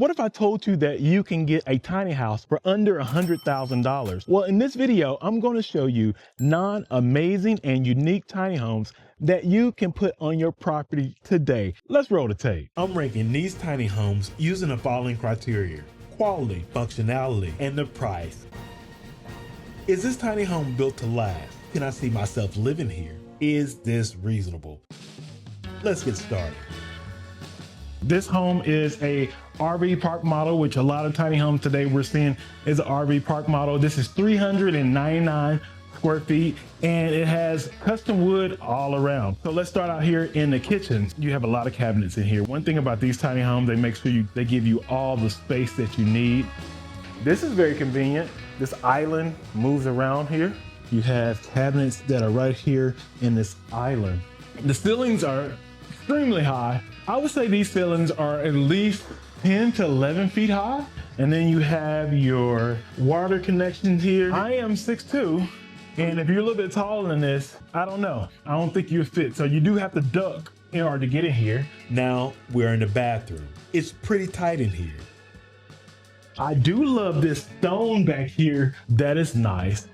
What if I told you that you can get a tiny house for under $100,000? Well, in this video, I'm going to show you 9 amazing and unique tiny homes that you can put on your property today. Let's roll the tape. I'm ranking these tiny homes using the following criteria: quality, functionality, and the price. Is this tiny home built to last? Can I see myself living here? Is this reasonable? Let's get started. This home is a RV park model, which a lot of tiny homes today we're seeing is an RV park model. This is 399 square feet and it has custom wood all around. So let's start out here in the kitchen. You have a lot of cabinets in here. One thing about these tiny homes, they make sure they give you all the space that you need. This is very convenient. This island moves around here. You have cabinets that are right here in this island. The ceilings are extremely high. I would say these ceilings are at least 10 to 11 feet high. And then you have your water connections here. I am 6'2", and if you're a little bit taller than this, I don't know. I don't think you'll fit. So you do have to duck in order to get in here. Now we're in the bathroom. It's pretty tight in here. I do love this stone back here. That is nice.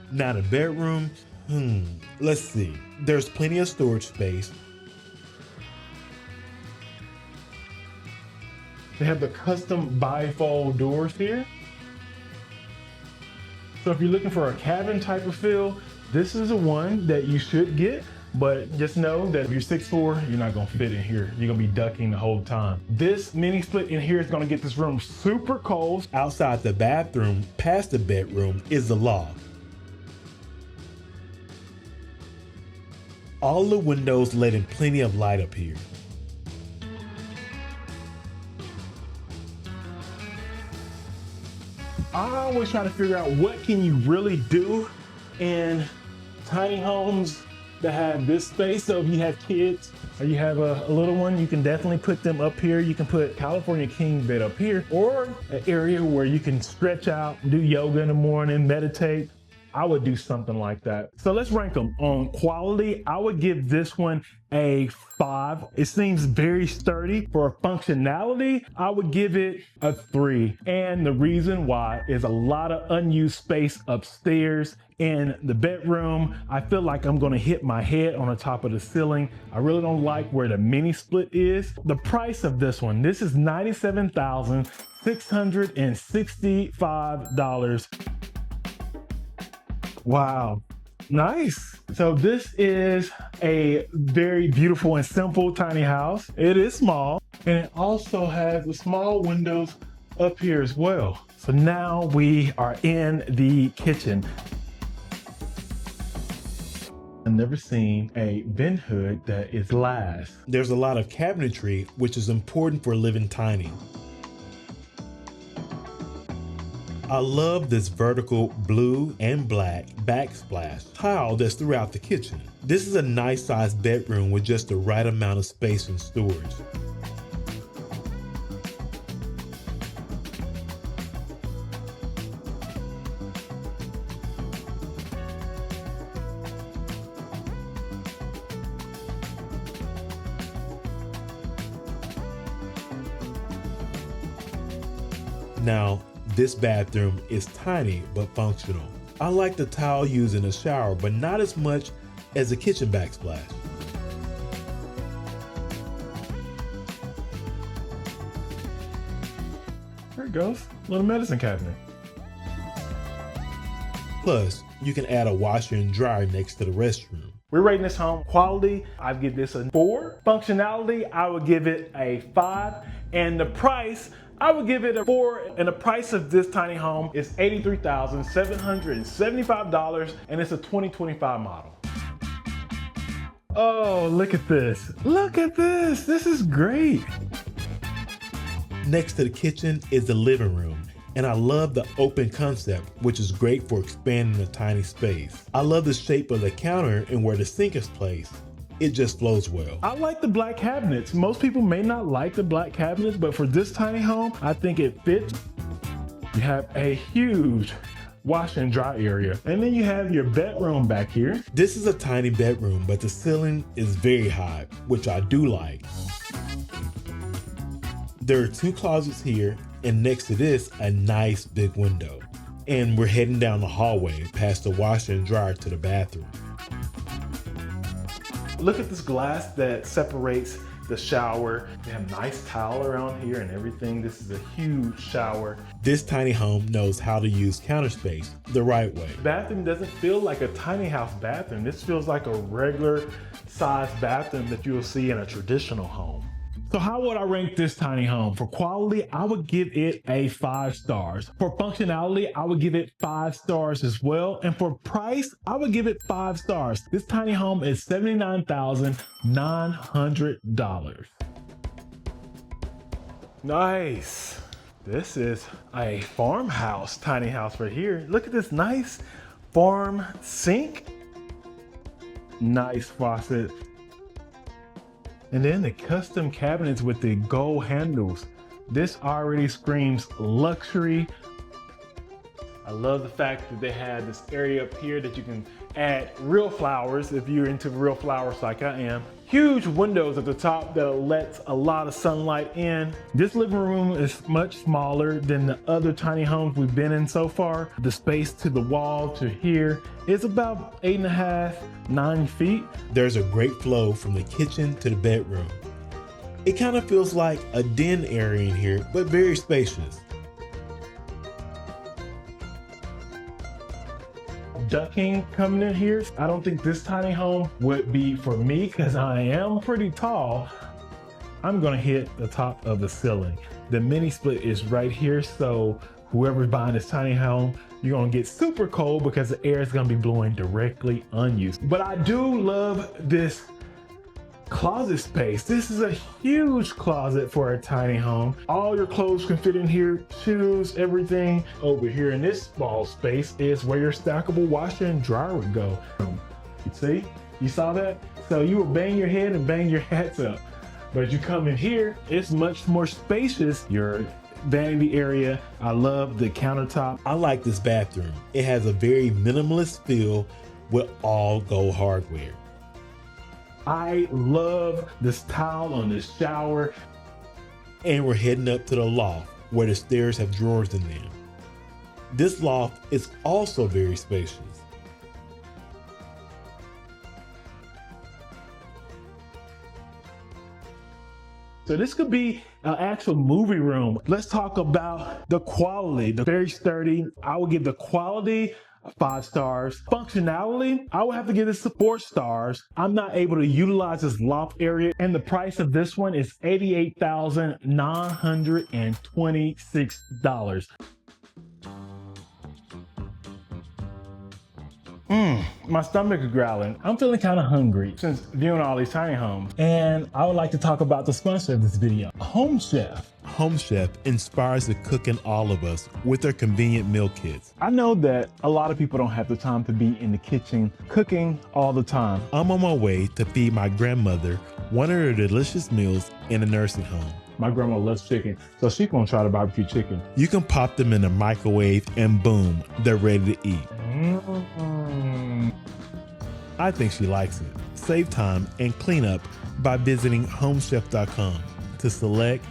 Now the bedroom, let's see. There's plenty of storage space. They have the custom bifold doors here. So if you're looking for a cabin type of feel, this is the one that you should get. But just know that if you're 6'4", you're not gonna fit in here. You're gonna be ducking the whole time. This mini split in here is gonna get this room super cold. Outside the bathroom, past the bedroom, is the loft. All the windows letting plenty of light up here. I always try to figure out what can you really do in tiny homes that have this space. So if you have kids or you have a little one, you can definitely put them up here. You can put California king bed up here, or an area where you can stretch out, do yoga in the morning, meditate. I would do something like that. So let's rank them. On quality, I would give this one a 5. It seems very sturdy. For functionality, I would give it a 3. And the reason why is a lot of unused space upstairs in the bedroom. I feel like I'm gonna hit my head on the top of the ceiling. I really don't like where the mini split is. The price of this one, this is $97,665. Wow, nice. So this is a very beautiful and simple tiny house. It is small, and it also has the small windows up here as well. So now we are in the kitchen. I've never seen a vent hood that is glass. There's a lot of cabinetry, which is important for living tiny. I love this vertical blue and black backsplash tile that's throughout the kitchen. This is a nice sized bedroom with just the right amount of space and storage. Now, this bathroom is tiny but functional. I like the tile used in the shower, but not as much as the kitchen backsplash. There it goes, little medicine cabinet. Plus, you can add a washer and dryer next to the restroom. We're rating this home. Quality, I'd give this a 4. Functionality, I would give it a 5. And the price, I would give it a 4, and the price of this tiny home is $83,775, and it's a 2025 model. Oh, look at this. Look at this. This is great. Next to the kitchen is the living room, and I love the open concept, which is great for expanding a tiny space. I love the shape of the counter and where the sink is placed. It just flows well. I like the black cabinets. Most people may not like the black cabinets, but for this tiny home, I think it fits. You have a huge wash and dry area. And then you have your bedroom back here. This is a tiny bedroom, but the ceiling is very high, which I do like. There are 2 closets here, and next to this, a nice big window. And we're heading down the hallway past the washer and dryer to the bathroom. Look at this glass that separates the shower. They have nice tile around here and everything. This is a huge shower. This tiny home knows how to use counter space the right way. The bathroom doesn't feel like a tiny house bathroom. This feels like a regular size bathroom that you will see in a traditional home. So how would I rank this tiny home? For quality, I would give it a 5 stars. For functionality, I would give it 5 stars as well. And for price, I would give it 5 stars. This tiny home is $79,900. Nice. This is a farmhouse, tiny house right here. Look at this nice farm sink. Nice faucet. And then the custom cabinets with the gold handles. This already screams luxury. I love the fact that they have this area up here that you can add real flowers if you're into real flowers like I am. Huge windows at the top that lets a lot of sunlight in. This living room is much smaller than the other tiny homes we've been in so far. The space to the wall to here is about 8.5, 9 feet. There's a great flow from the kitchen to the bedroom. It kind of feels like a den area in here, but very spacious. Ducking coming in here. I don't think this tiny home would be for me because I am pretty tall. I'm gonna hit the top of the ceiling. The mini split is right here, so whoever's buying this tiny home, you're gonna get super cold because the air is gonna be blowing directly on you. But I do love this closet space. This is a huge closet for a tiny home. All your clothes can fit in here, shoes, everything. Over here in this small space is where your stackable washer and dryer would go. You see? You saw that? So you would bang your head and bang your hats up. But you come in here, it's much more spacious. Your vanity area. I love the countertop. I like this bathroom. It has a very minimalist feel with all gold hardware. I love this tile on this shower. And we're heading up to the loft where the stairs have drawers in them. This loft is also very spacious. So this could be an actual movie room. Let's talk about the quality. The very sturdy. I would give the quality 5 stars. Functionality, I would have to give this 4 stars. I'm not able to utilize this loft area, and the price of this one is $88,926. My stomach is growling. I'm feeling kind of hungry since viewing all these tiny homes. And I would like to talk about the sponsor of this video, Home Chef. Home Chef inspires the cook in all of us with their convenient meal kits. I know that a lot of people don't have the time to be in the kitchen cooking all the time. I'm on my way to feed my grandmother one of her delicious meals in a nursing home. My grandma loves chicken, so she's gonna try to barbecue chicken. You can pop them in the microwave and boom, they're ready to eat. I think she likes it. Save time and clean up by visiting homechef.com to select,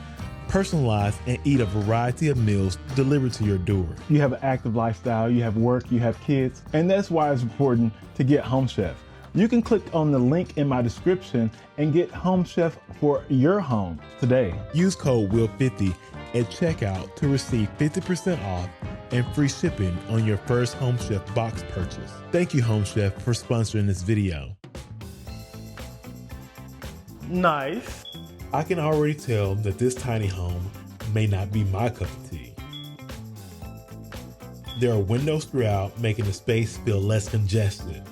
personalize, and eat a variety of meals delivered to your door. You have an active lifestyle, you have work, you have kids, and that's why it's important to get Home Chef. You can click on the link in my description and get Home Chef for your home today. Use code WILL50 at checkout to receive 50% off and free shipping on your first Home Chef box purchase. Thank you, Home Chef, for sponsoring this video. Nice. I can already tell that this tiny home may not be my cup of tea. There are windows throughout, making the space feel less congested.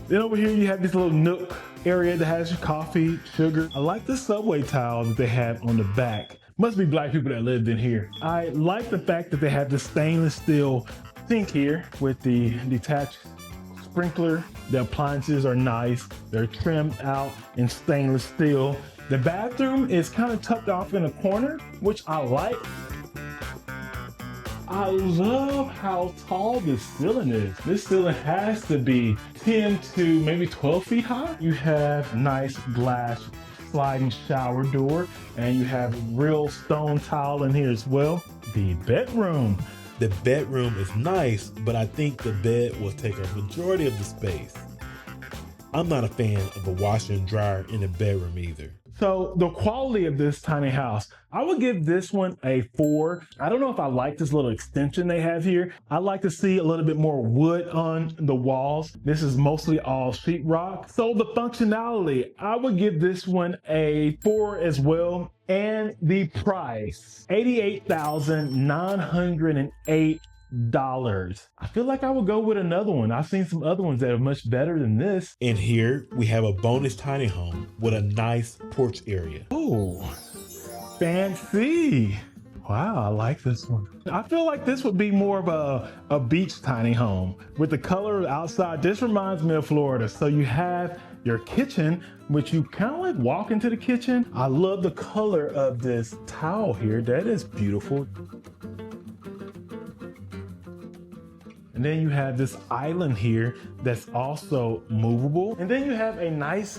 Then over here you have this little nook area that has your coffee, sugar. I like the subway tile that they have on the back. Must be black people that lived in here. I like the fact that they have the stainless steel sink here with the detached sprinkler. The appliances are nice. They're trimmed out in stainless steel. The bathroom is kind of tucked off in a corner, which I like. I love how tall this ceiling is. This ceiling has to be 10 to maybe 12 feet high. You have nice glass sliding shower door, and you have real stone tile in here as well. The bedroom. The bedroom is nice, but I think the bed will take a majority of the space. I'm not a fan of a washer and dryer in the bedroom either. So the quality of this tiny house, I would give this one a 4. I don't know if I like this little extension they have here. I like to see a little bit more wood on the walls. This is mostly all sheetrock. So the functionality, I would give this one a 4 as well. And the price, $88,908. I feel like I would go with another one. I've seen some other ones that are much better than this. And here we have a bonus tiny home with a nice porch area. Oh, fancy. Wow, I like this one. I feel like this would be more of a beach tiny home with the color outside. This reminds me of Florida. So you have your kitchen, which you kind of like walk into the kitchen. I love the color of this tile here. That is beautiful. And then you have this island here that's also movable. And then you have a nice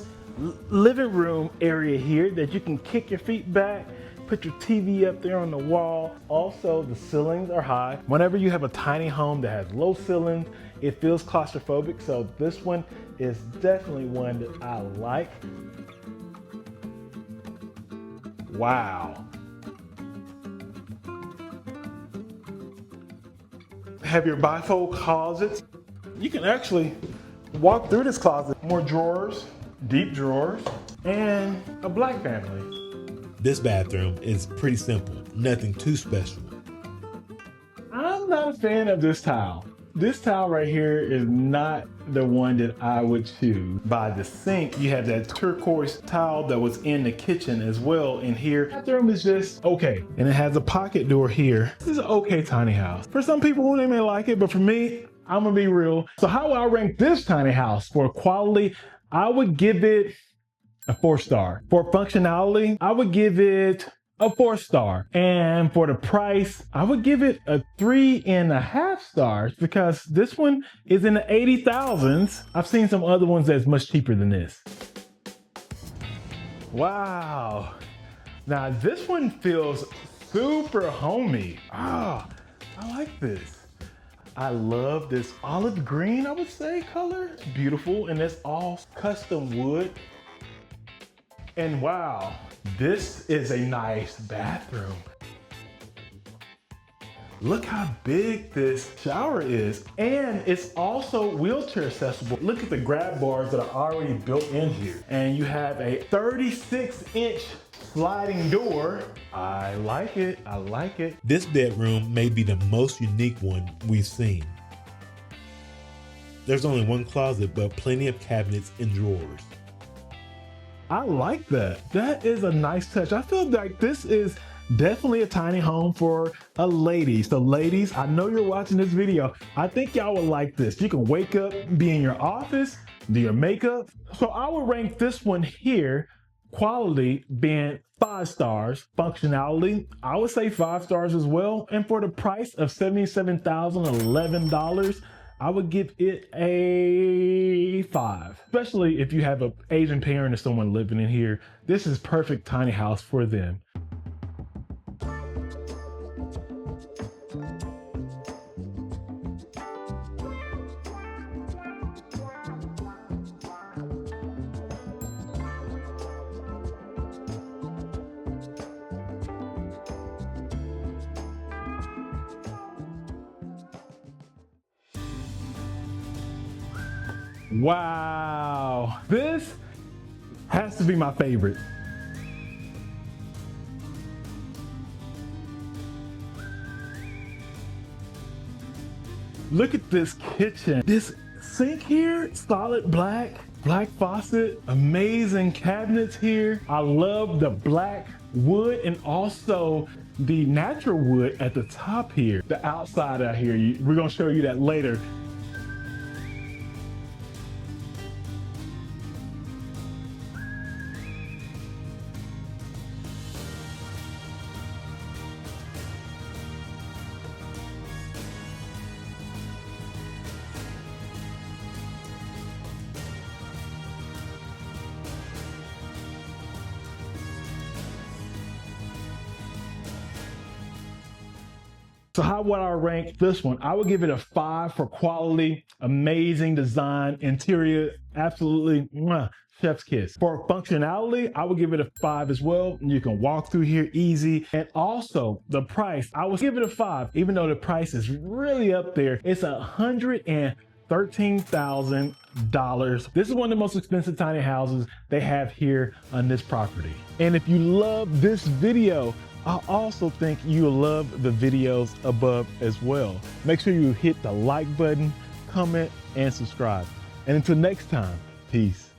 living room area here that you can kick your feet back, put your TV up there on the wall. Also, the ceilings are high. Whenever you have a tiny home that has low ceilings, it feels claustrophobic. So this one is definitely one that I like. Wow. Have your bifold closets. You can actually walk through this closet. More drawers, deep drawers, and a black family. This bathroom is pretty simple, nothing too special. I'm not a fan of this tile. This tile right here is not the one that I would choose. By the sink, you have that turquoise tile that was in the kitchen as well. And here, the bathroom is just okay. And it has a pocket door here. This is an okay tiny house. For some people, they may like it, but for me, I'm gonna be real. So how would I rank this tiny house for quality? I would give it a 4-star. For functionality, I would give it a 4-star. And for the price, I would give it a 3.5 stars because this one is in the 80,000s. I've seen some other ones that's much cheaper than this. Wow. Now this one feels super homey. Ah, I like this. I love this olive green, I would say, color. Beautiful, and it's all custom wood. And wow, this is a nice bathroom. Look how big this shower is. And it's also wheelchair accessible. Look at the grab bars that are already built in here. And you have a 36-inch sliding door. I like it, I like it. This bedroom may be the most unique one we've seen. There's only one closet, but plenty of cabinets and drawers. I like that. That is a nice touch. I feel like this is definitely a tiny home for a lady. So ladies, I know you're watching this video. I think y'all will like this. You can wake up, be in your office, do your makeup. So I would rank this one here, quality being 5 stars, functionality, I would say 5 stars as well. And for the price of $77,011, I would give it a 5, especially if you have an Asian parent or someone living in here. This is perfect tiny house for them. Wow, this has to be my favorite. Look at this kitchen. This sink here, solid black faucet, amazing cabinets here. I love the black wood and also the natural wood at the top here. The outside out here, we're gonna show you that later. So how would I rank this one? I would give it a 5 for quality, amazing design, interior, absolutely chef's kiss. For functionality, I would give it a 5 as well. You can walk through here easy. And also the price, I would give it a 5, even though the price is really up there. It's $113,000. This is one of the most expensive tiny houses they have here on this property. And if you love this video, I also think you'll love the videos above as well. Make sure you hit the like button, comment, and subscribe. And until next time, peace.